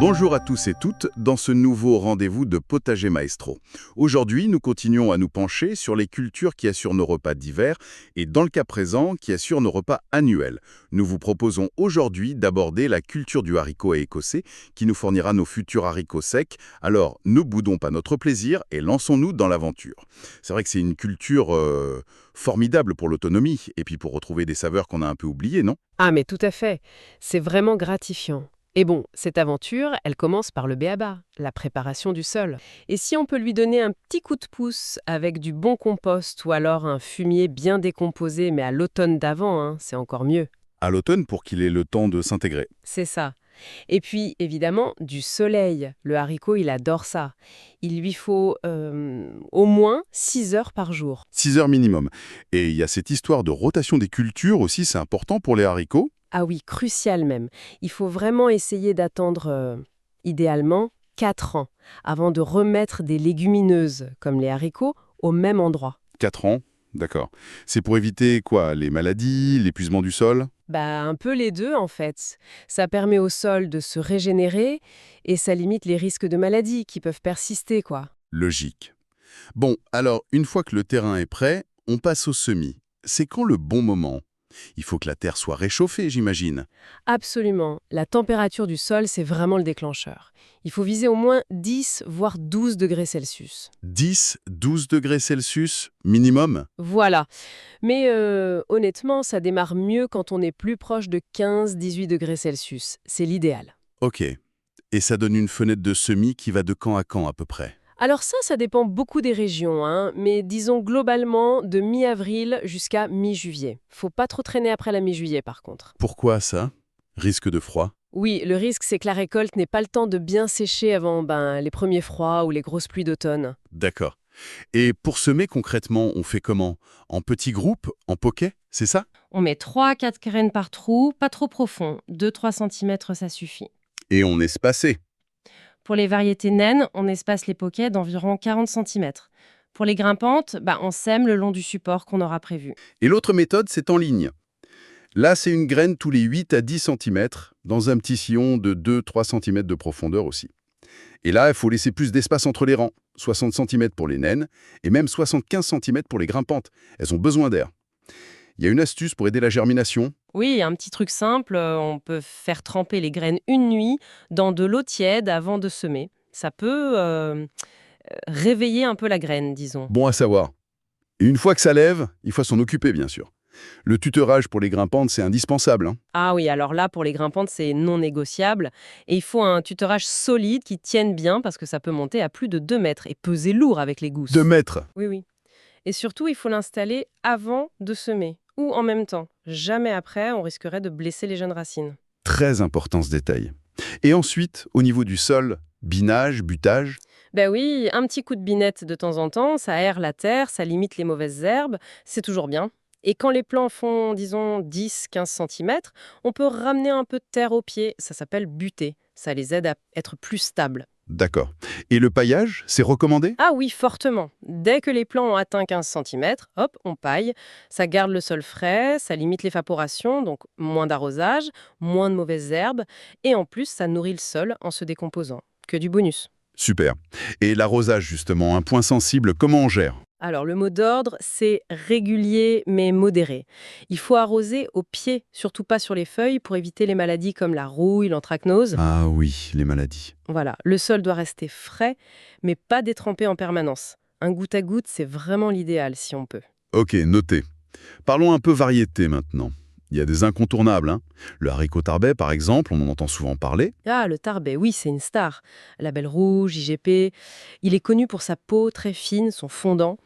Bonjour à tous et toutes dans ce nouveau rendez-vous de Potager Maestro. Aujourd'hui, nous continuons à nous pencher sur les cultures qui assurent nos repas d'hiver et, dans le cas présent, qui assurent nos repas annuels. Nous vous proposons aujourd'hui d'aborder la culture du haricot écossais qui nous fournira nos futurs haricots secs. Alors, ne boudons pas notre plaisir et lançons-nous dans l'aventure. C'est vrai que c'est une culture formidable pour l'autonomie et puis pour retrouver des saveurs qu'on a un peu oubliées, non? Ah, mais tout à fait. C'est vraiment gratifiant. Et bon, cette aventure, elle commence par le b.a.-ba, la préparation du sol. Et si on peut lui donner un petit coup de pouce avec du bon compost ou alors un fumier bien décomposé, mais à l'automne d'avant, c'est encore mieux. À l'automne pour qu'il ait le temps de s'intégrer. C'est ça. Et puis, évidemment, du soleil. Le haricot, il adore ça. Il lui faut au moins 6 heures par jour. 6 heures minimum. Et il y a cette histoire de rotation des cultures aussi, c'est important pour les haricots. Ah oui, crucial même. Il faut vraiment essayer d'attendre, idéalement, 4 ans avant de remettre des légumineuses, comme les haricots, au même endroit. 4 ans, d'accord. C'est pour éviter quoi? Les maladies, l'épuisement du sol? Bah, un peu les deux, en fait. Ça permet au sol de se régénérer et ça limite les risques de maladies qui peuvent persister, quoi. Logique. Bon, alors, une fois que le terrain est prêt, on passe au semis. C'est quand le bon moment? Il faut que la terre soit réchauffée, j'imagine. Absolument. La température du sol, c'est vraiment le déclencheur. Il faut viser au moins 10, voire 12 degrés Celsius. 10, 12 degrés Celsius minimum? Voilà. Mais honnêtement, ça démarre mieux quand on est plus proche de 15-18 degrés Celsius. C'est l'idéal. Ok. Et ça donne une fenêtre de semis qui va de quand à quand à peu près? Alors ça dépend beaucoup des régions, mais disons globalement de mi-avril jusqu'à mi-juillet. Faut pas trop traîner après la mi-juillet par contre. Pourquoi ça? Risque de froid? Oui, le risque c'est que la récolte n'ait pas le temps de bien sécher avant les premiers froids ou les grosses pluies d'automne. D'accord. Et pour semer concrètement, on fait comment? En petits groupes? En poquets? C'est ça? On met 3 à 4 graines par trou, pas trop profond, 2-3 cm ça suffit. Et on espacé. Pour les variétés naines, on espace les poquets d'environ 40 cm. Pour les grimpantes, on sème le long du support qu'on aura prévu. Et l'autre méthode, c'est en ligne. Là, c'est une graine tous les 8 à 10 cm, dans un petit sillon de 2-3 cm de profondeur aussi. Et là, il faut laisser plus d'espace entre les rangs, 60 cm pour les naines, et même 75 cm pour les grimpantes. Elles ont besoin d'air. Il y a une astuce pour aider la germination. Oui, un petit truc simple, on peut faire tremper les graines une nuit dans de l'eau tiède avant de semer. Ça peut réveiller un peu la graine, disons. Bon à savoir. Et une fois que ça lève, il faut s'en occuper, bien sûr. Le tutorage pour les grimpantes, c'est indispensable, hein. Ah oui, alors là, pour les grimpantes, c'est non négociable. Et il faut un tutorage solide qui tienne bien parce que ça peut monter à plus de 2 mètres et peser lourd avec les gousses. 2 mètres. Oui, oui. Et surtout, il faut l'installer avant de semer ou en même temps. Jamais après, on risquerait de blesser les jeunes racines. Très important ce détail. Et ensuite, au niveau du sol, binage, butage. Ben oui, un petit coup de binette de temps en temps, ça aère la terre, ça limite les mauvaises herbes, c'est toujours bien. Et quand les plants font, disons, 10-15 cm, on peut ramener un peu de terre au pied, ça s'appelle buter. Ça les aide à être plus stables. D'accord. Et le paillage, c'est recommandé? Ah oui, fortement. Dès que les plants ont atteint 15 cm, hop, on paille. Ça garde le sol frais, ça limite l'évaporation, donc moins d'arrosage, moins de mauvaises herbes, et en plus, ça nourrit le sol en se décomposant. Que du bonus. Super. Et l'arrosage, justement, un point sensible, comment on gère? Alors, le mot d'ordre, c'est régulier mais modéré. Il faut arroser au pied, surtout pas sur les feuilles, pour éviter les maladies comme la rouille, l'anthracnose. Ah oui, les maladies. Voilà, le sol doit rester frais, mais pas détrempé en permanence. Un goutte à goutte, c'est vraiment l'idéal si on peut. Ok, noté. Parlons un peu variété maintenant. Il y a des incontournables, hein. Le haricot tarbais, par exemple, on en entend souvent parler. Ah, le tarbais, oui, c'est une star. Label rouge, IGP. Il est connu pour sa peau très fine, son fondant.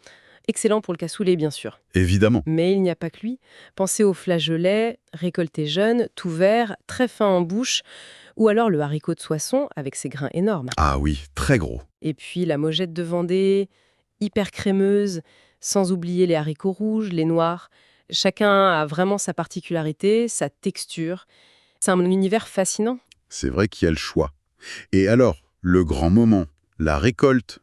Excellent pour le cassoulet, bien sûr. Évidemment. Mais il n'y a pas que lui. Pensez au flageolet, récolté jeune, tout vert, très fin en bouche, ou alors le haricot de Soissons avec ses grains énormes. Ah oui, très gros. Et puis la Mogette de Vendée, hyper crémeuse, sans oublier les haricots rouges, les noirs. Chacun a vraiment sa particularité, sa texture. C'est un univers fascinant. C'est vrai qu'il y a le choix. Et alors, le grand moment, la récolte,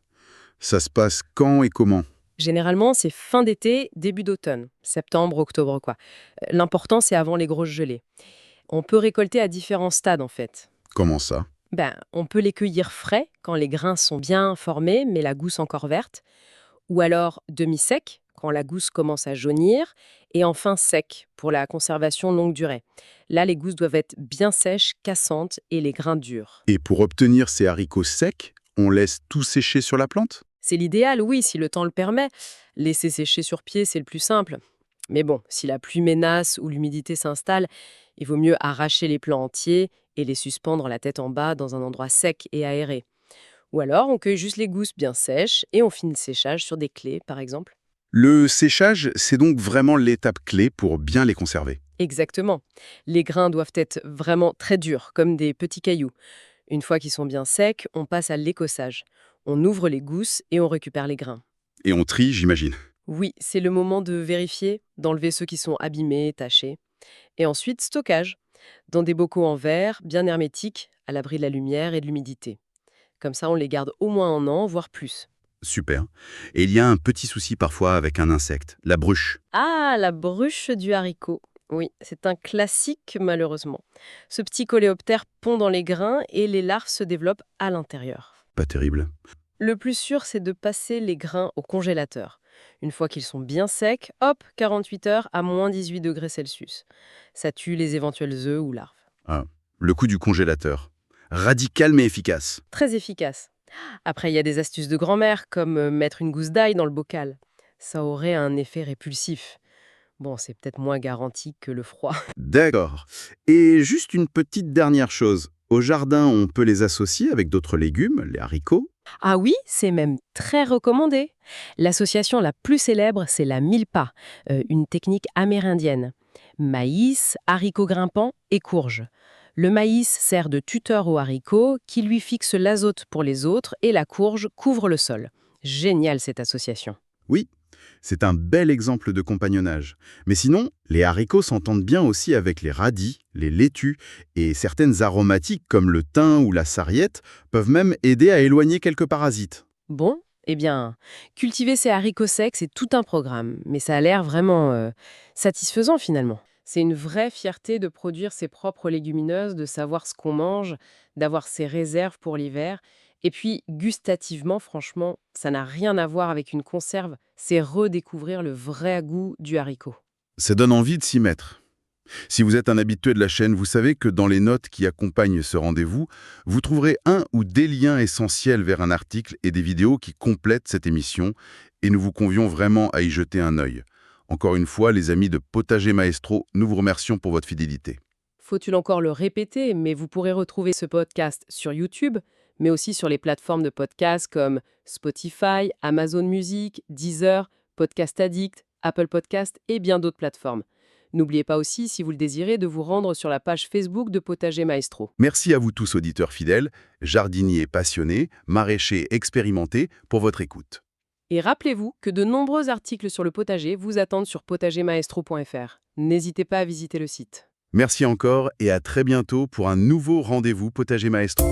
ça se passe quand et comment? Généralement, c'est fin d'été, début d'automne, septembre, octobre, quoi. L'important, c'est avant les grosses gelées. On peut récolter à différents stades, en fait. Comment ça? On peut les cueillir frais quand les grains sont bien formés, mais la gousse encore verte, ou alors demi-sec quand la gousse commence à jaunir, et enfin sec pour la conservation longue durée. Là, les gousses doivent être bien sèches, cassantes et les grains durs. Et pour obtenir ces haricots secs, on laisse tout sécher sur la plante? C'est l'idéal, oui, si le temps le permet. Laisser sécher sur pied, c'est le plus simple. Mais bon, si la pluie menace ou l'humidité s'installe, il vaut mieux arracher les plants entiers et les suspendre la tête en bas dans un endroit sec et aéré. Ou alors, on cueille juste les gousses bien sèches et on finit le séchage sur des clés, par exemple. Le séchage, c'est donc vraiment l'étape clé pour bien les conserver. Exactement. Les grains doivent être vraiment très durs, comme des petits cailloux. Une fois qu'ils sont bien secs, on passe à l'écossage. On ouvre les gousses et on récupère les grains. Et on trie, j'imagine. Oui, c'est le moment de vérifier, d'enlever ceux qui sont abîmés, tachés. Et ensuite, stockage, dans des bocaux en verre, bien hermétiques, à l'abri de la lumière et de l'humidité. Comme ça, on les garde au moins un an, voire plus. Super. Et il y a un petit souci parfois avec un insecte, la bruche. Ah, la bruche du haricot. Oui, c'est un classique malheureusement. Ce petit coléoptère pond dans les grains et les larves se développent à l'intérieur. Pas terrible. Le plus sûr, c'est de passer les grains au congélateur. Une fois qu'ils sont bien secs, hop, 48 heures à moins 18 degrés Celsius. Ça tue les éventuels œufs ou larves. Ah, le coup du congélateur. Radical mais efficace. Très efficace. Après, il y a des astuces de grand-mère, comme mettre une gousse d'ail dans le bocal. Ça aurait un effet répulsif. Bon, c'est peut-être moins garanti que le froid. D'accord. Et juste une petite dernière chose. Au jardin, on peut les associer avec d'autres légumes, les haricots. Ah oui, c'est même très recommandé. L'association la plus célèbre, c'est la milpa, une technique amérindienne. Maïs, haricots grimpants et courges. Le maïs sert de tuteur au haricot qui lui fixe l'azote pour les autres et la courge couvre le sol. Génial cette association. Oui, c'est un bel exemple de compagnonnage. Mais sinon, les haricots s'entendent bien aussi avec les radis, les laitues et certaines aromatiques comme le thym ou la sarriette peuvent même aider à éloigner quelques parasites. Bon, eh bien, cultiver ces haricots secs, c'est tout un programme, mais ça a l'air vraiment satisfaisant finalement. C'est une vraie fierté de produire ses propres légumineuses, de savoir ce qu'on mange, d'avoir ses réserves pour l'hiver. Et puis, gustativement, franchement, ça n'a rien à voir avec une conserve, c'est redécouvrir le vrai goût du haricot. Ça donne envie de s'y mettre. Si vous êtes un habitué de la chaîne, vous savez que dans les notes qui accompagnent ce rendez-vous, vous trouverez un ou des liens essentiels vers un article et des vidéos qui complètent cette émission, et nous vous convions vraiment à y jeter un œil. Encore une fois, les amis de Potager Maestro, nous vous remercions pour votre fidélité. Faut-il encore le répéter, mais vous pourrez retrouver ce podcast sur YouTube, mais aussi sur les plateformes de podcast comme Spotify, Amazon Music, Deezer, Podcast Addict, Apple Podcast et bien d'autres plateformes. N'oubliez pas aussi, si vous le désirez, de vous rendre sur la page Facebook de Potager Maestro. Merci à vous tous auditeurs fidèles, jardiniers passionnés, maraîchers expérimentés pour votre écoute. Et rappelez-vous que de nombreux articles sur le potager vous attendent sur potagermaestro.fr. N'hésitez pas à visiter le site. Merci encore et à très bientôt pour un nouveau rendez-vous Potager Maestro.